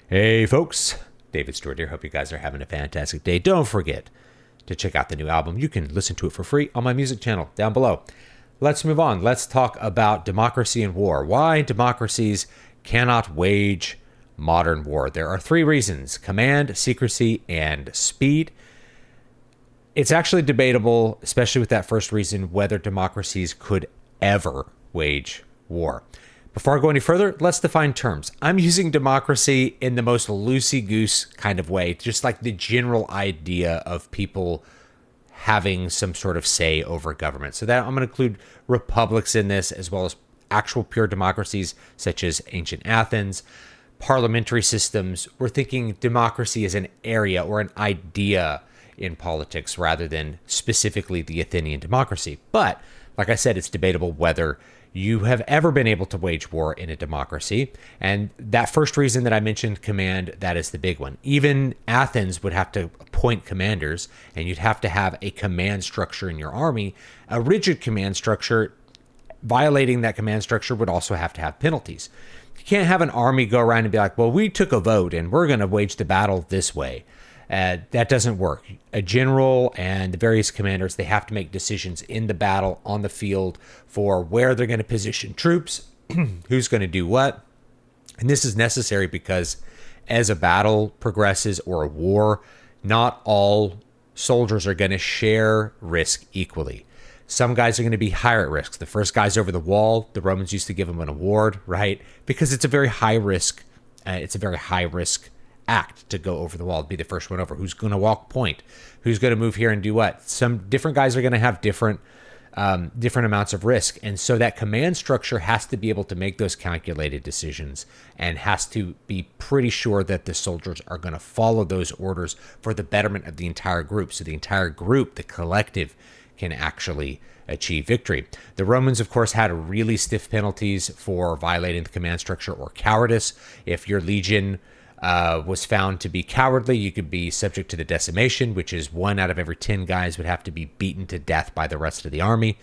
Hey folks, David Stewart here. Hope you guys are having a fantastic day. Don't forget to check out the new album. You can listen to it for free on my music channel down below. Let's move on. Let's talk about democracy and war. Why democracies cannot wage modern war. There are three reasons: command, secrecy, and speed. It's actually debatable, especially with that first reason, whether democracies could ever wage war. Before I go any further, let's define terms. I'm using democracy in the most loosey-goose kind of way, just like the general idea of people having some sort of say over government. So that I'm going to include republics in this, as well as actual pure democracies, such as ancient Athens, parliamentary systems. We're thinking democracy as an area or an idea in politics rather than specifically the Athenian democracy. But like I said, it's debatable whether you have ever been able to wage war in a democracy. And that first reason that I mentioned, command, that is the big one. Even Athens would have to appoint commanders, and you'd have to have a command structure in your army. A rigid command structure, violating that command structure would also have to have penalties. You can't have an army go around and be like, well, we took a vote and we're going to wage the battle this way. That doesn't work. A general and the various commanders, they have to make decisions in the battle, on the field, for where they're going to position troops, who's going to do what. And this is necessary because as a battle progresses or a war, not all soldiers are going to share risk equally. Some guys are going to be higher at risk. The first guys over the wall, the Romans used to give them an award, right? Because it's a very high risk. Act to go over the wall, be the first one over. Who's going to walk point? Who's going to move here and do what? Some different guys are going to have different amounts of risk, and so that command structure has to be able to make those calculated decisions and has to be pretty sure that the soldiers are going to follow those orders for the betterment of the entire group. So the entire group, the collective, can actually achieve victory. The Romans, of course, had really stiff penalties for violating the command structure or cowardice. If your legion was found to be cowardly, you could be subject to the decimation, which is 1 out of every 10 guys would have to be beaten to death by the rest of the army.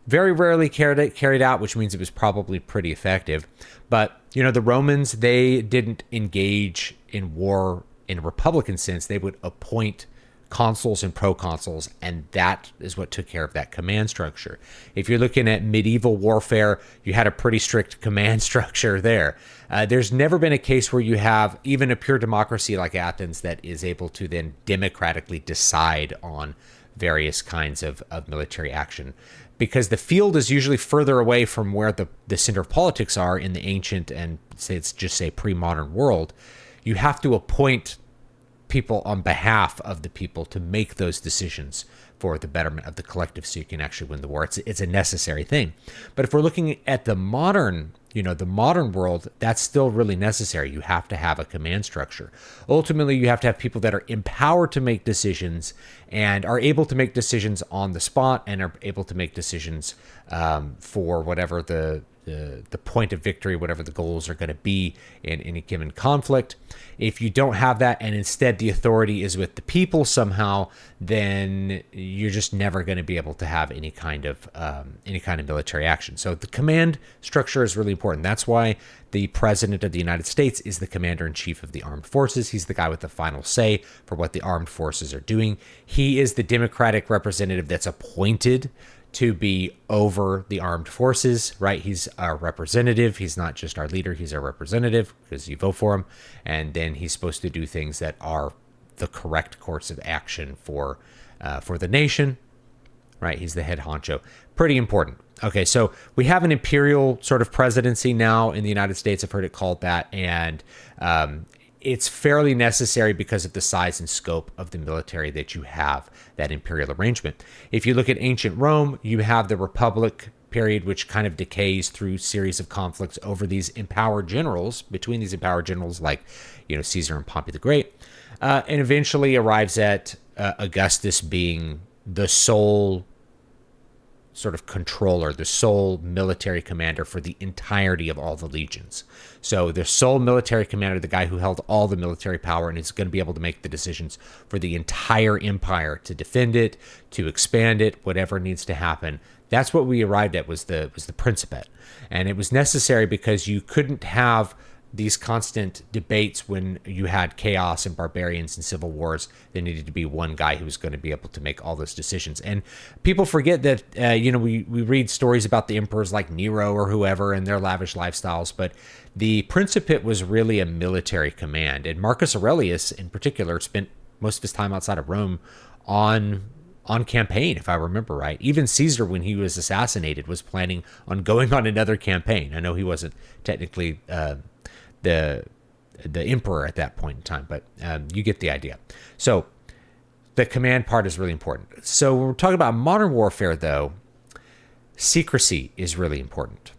Very rarely carried out, which means it was probably pretty effective. But, the Romans, they didn't engage in war in a republican sense. They would appoint consuls and proconsuls, and that is what took care of that command structure. If you're looking at medieval warfare, you had a pretty strict command structure there. There's never been a case where you have even a pure democracy like Athens that is able to then democratically decide on various kinds of military action, because the field is usually further away from where the center of politics are in the ancient and say pre-modern world. You have to appoint people on behalf of the people to make those decisions for the betterment of the collective, so you can actually win the war. It's a necessary thing. But if we're looking at the modern world, that's still really necessary. You have to have a command structure. Ultimately, you have to have people that are empowered to make decisions and are able to make decisions on the spot and are able to make decisions for whatever the point of victory, whatever the goals are going to be in any given conflict. If you don't have that, and instead the authority is with the people somehow, then you're just never going to be able to have any kind of military action. So the command structure is really important. That's why the president of the United States is the commander-in-chief of the armed forces. He's the guy with the final say for what the armed forces are doing. He is the democratic representative that's appointed to be over the armed forces, right? He's our representative. He's not just our leader. He's our representative because you vote for him. And then he's supposed to do things that are the correct course of action for the nation, right? He's the head honcho. Pretty important. Okay, so we have an imperial sort of presidency now in the United States. I've heard it called that. And it's fairly necessary because of the size and scope of the military that you have, that imperial arrangement. If you look at ancient Rome, you have the Republic period, which kind of decays through series of conflicts over these empowered generals, between these empowered generals like, Caesar and Pompey the Great, and eventually arrives at Augustus being the sole sort of controller, the sole military commander for the entirety of all the legions. So the sole military commander, the guy who held all the military power and is going to be able to make the decisions for the entire empire, to defend it, to expand it, whatever needs to happen. That's what we arrived at, was the Principate. And it was necessary because you couldn't have these constant debates when you had chaos and barbarians and civil wars. There needed to be one guy who was going to be able to make all those decisions. And people forget that, we read stories about the emperors like Nero or whoever and their lavish lifestyles, but the Principate was really a military command. And Marcus Aurelius, in particular, spent most of his time outside of Rome on campaign, if I remember right. Even Caesar, when he was assassinated, was planning on going on another campaign. I know he wasn't technically the emperor at that point in time, but you get the idea. So the command part is really important. So when we're talking about modern warfare, though, secrecy is really important.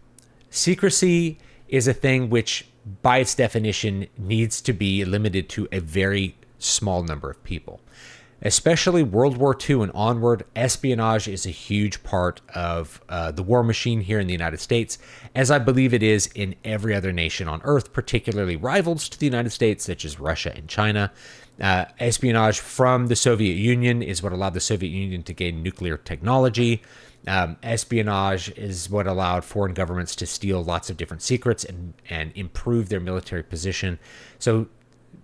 Secrecy is a thing which, by its definition, needs to be limited to a very small number of people. Especially World War II and onward, espionage is a huge part of the war machine here in the United States, as I believe it is in every other nation on Earth, particularly rivals to the United States, such as Russia and China. Espionage from the Soviet Union is what allowed the Soviet Union to gain nuclear technology. Espionage is what allowed foreign governments to steal lots of different secrets and improve their military position. So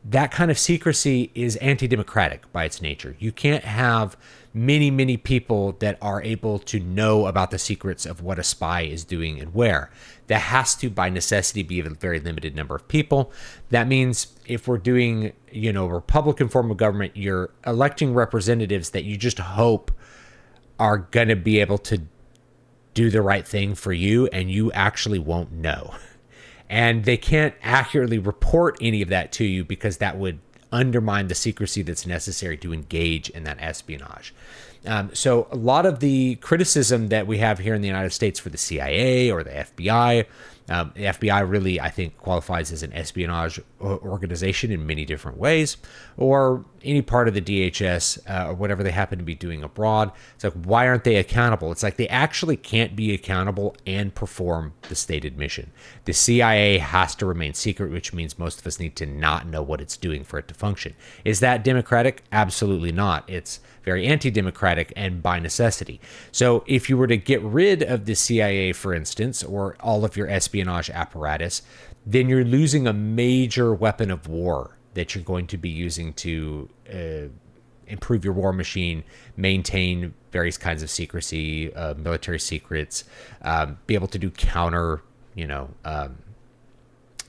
that kind of secrecy is anti-democratic by its nature. You can't have many, many people that are able to know about the secrets of what a spy is doing and where. That has to, by necessity, be a very limited number of people. That means if we're doing, a Republican form of government, you're electing representatives that you just hope are going to be able to do the right thing for you, and you actually won't know. And they can't accurately report any of that to you because that would undermine the secrecy that's necessary to engage in that espionage. So a lot of the criticism that we have here in the United States for the CIA or the FBI, the FBI really, I think, qualifies as an espionage organization in many different ways, or any part of the DHS or whatever they happen to be doing abroad. It's like, why aren't they accountable? It's like they actually can't be accountable and perform the stated mission. The CIA has to remain secret, which means most of us need to not know what it's doing for it to function. Is that democratic? Absolutely not. It's very anti-democratic and by necessity. So if you were to get rid of the CIA, for instance, or all of your espionage apparatus, then you're losing a major weapon of war that you're going to be using to improve your war machine, maintain various kinds of secrecy, military secrets, be able to do counter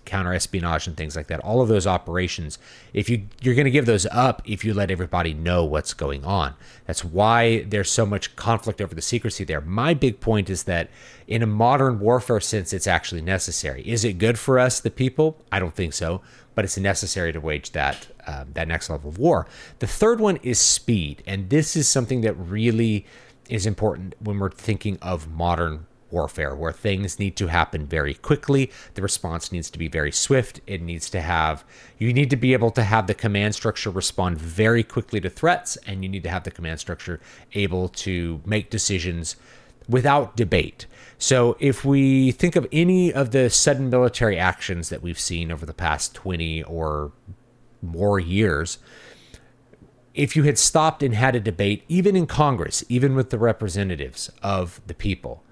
espionage and things like that. All of those operations, if you're going to give those up if you let everybody know what's going on. That's why there's so much conflict over the secrecy there. My big point is that in a modern warfare sense, it's actually necessary. Is it good for us, the people? I don't think so, but it's necessary to wage that next level of war. The third one is speed, and this is something that really is important when we're thinking of modern warfare, where things need to happen very quickly. The response needs to be very swift. You need to be able to have the command structure respond very quickly to threats, and you need to have the command structure able to make decisions without debate. So if we think of any of the sudden military actions that we've seen over the past 20 or more years, if you had stopped and had a debate, even in Congress, even with the representatives of the people,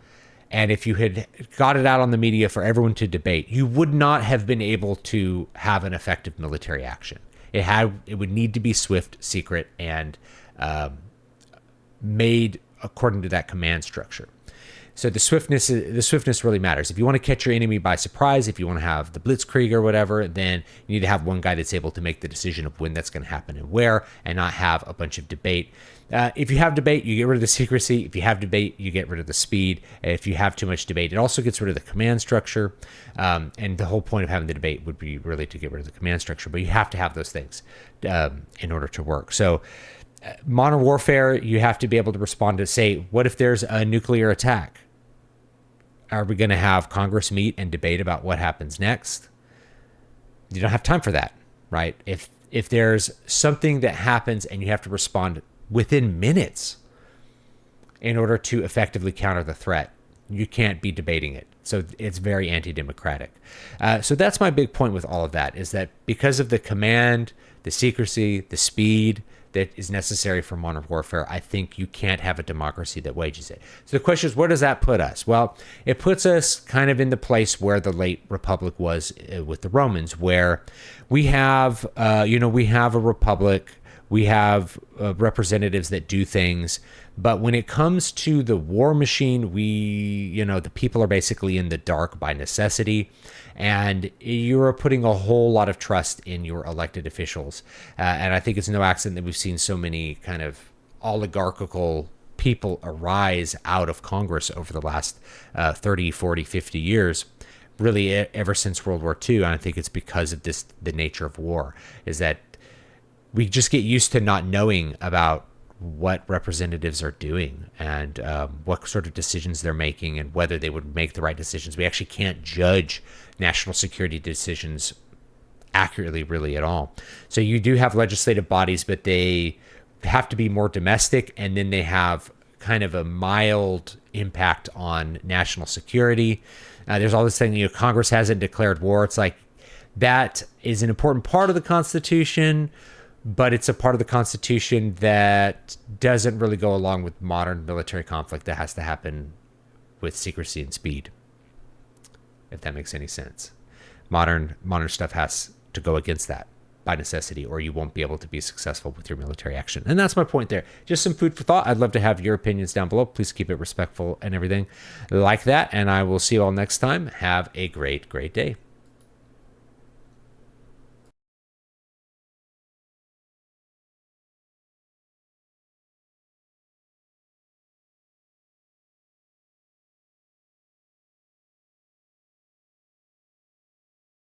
and if you had got it out on the media for everyone to debate, you would not have been able to have an effective military action. It would need to be swift, secret, and made according to that command structure. So the swiftness really matters. If you want to catch your enemy by surprise, if you want to have the blitzkrieg or whatever, then you need to have one guy that's able to make the decision of when that's going to happen and where, and not have a bunch of debate. If you have debate, you get rid of the secrecy. If you have debate, you get rid of the speed. If you have too much debate, it also gets rid of the command structure. And the whole point of having the debate would be really to get rid of the command structure. But you have to have those things in order to work. So modern warfare, you have to be able to respond to, say, what if there's a nuclear attack? Are we going to have Congress meet and debate about what happens next? You don't have time for that, right? If there's something that happens and you have to respond within minutes in order to effectively counter the threat, you can't be debating it. So it's very anti-democratic. So that's my big point with all of that, is that because of the command, the secrecy, the speed, that is necessary for modern warfare, I think you can't have a democracy that wages it. So the question is, where does that put us? Well, it puts us kind of in the place where the late republic was with the Romans, where we have, we have a republic, we have representatives that do things, but when it comes to the war machine, the people are basically in the dark by necessity, and you're putting a whole lot of trust in your elected officials. And I think it's no accident that we've seen so many kind of oligarchical people arise out of Congress over the last 30, 40, 50 years. Really, ever since World War II, and I think it's because of the nature of war, is that we just get used to not knowing about what representatives are doing and what sort of decisions they're making and whether they would make the right decisions. We actually can't judge national security decisions accurately really at all. So you do have legislative bodies, but they have to be more domestic, and then they have kind of a mild impact on national security. There's all this thing, Congress hasn't declared war. It's like that is an important part of the Constitution, but it's a part of the Constitution that doesn't really go along with modern military conflict that has to happen with secrecy and speed, if that makes any sense. Modern stuff has to go against that by necessity, or you won't be able to be successful with your military action. And that's my point there. Just some food for thought. I'd love to have your opinions down below. Please keep it respectful and everything like that. And I will see you all next time. Have a great, great day.